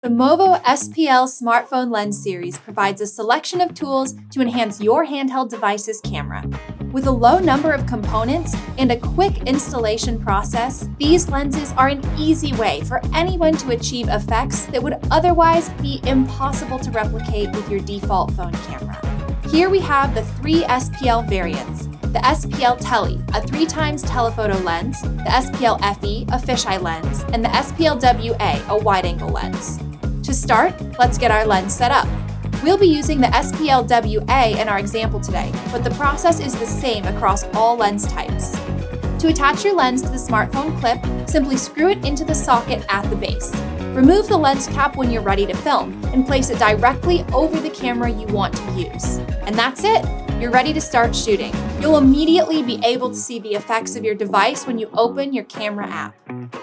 The Movo SPL smartphone lens series provides a selection of tools to enhance your handheld device's camera. With a low number of components and a quick installation process, these lenses are an easy way for anyone to achieve effects that would otherwise be impossible to replicate with your default phone camera. Here we have the 3 SPL variants: the SPL-TELE, a 3x telephoto lens, the SPL Fe, a fisheye lens, and the SPL-WA, a wide-angle lens. To start, let's get our lens set up. We'll be using the SPL-WA in our example today, but the process is the same across all lens types. To attach your lens to the smartphone clip, simply screw it into the socket at the base. Remove the lens cap when you're ready to film and place it directly over the camera you want to use. And that's it! You're ready to start shooting. You'll immediately be able to see the effects of your device when you open your camera app.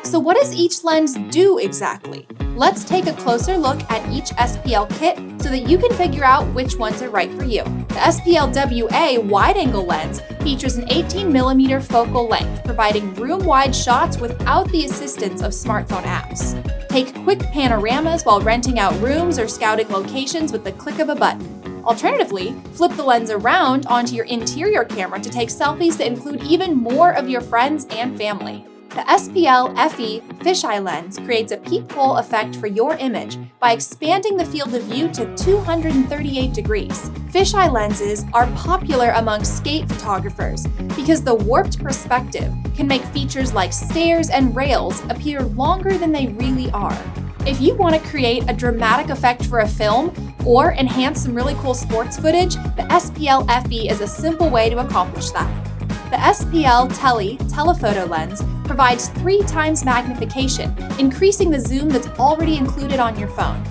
So what does each lens do exactly? Let's take a closer look at each SPL kit so that you can figure out which ones are right for you. The SPL-WA wide-angle lens features an 18mm focal length, providing room-wide shots without the assistance of smartphone apps. Take quick panoramas while renting out rooms or scouting locations with the click of a button. Alternatively, flip the lens around onto your interior camera to take selfies that include even more of your friends and family. The SPL Fe Fisheye Lens creates a peephole effect for your image by expanding the field of view to 238 degrees. Fisheye lenses are popular among skate photographers because the warped perspective can make features like stairs and rails appear longer than they really are. If you want to create a dramatic effect for a film or enhance some really cool sports footage, the SPL Fe is a simple way to accomplish that. The SPL-TELE telephoto lens provides 3x magnification, increasing the zoom that's already included on your phone.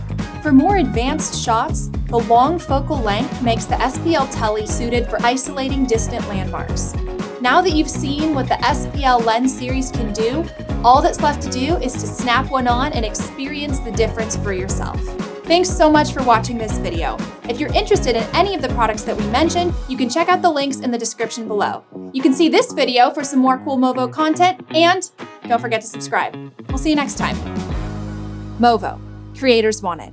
For more advanced shots, the long focal length makes the SPL-TELE suited for isolating distant landmarks. Now that you've seen what the SPL lens series can do, all that's left to do is to snap one on and experience the difference for yourself. Thanks so much for watching this video. If you're interested in any of the products that we mentioned, you can check out the links in the description below. You can see this video for some more cool Movo content, and don't forget to subscribe. We'll see you next time. Movo, creators want it.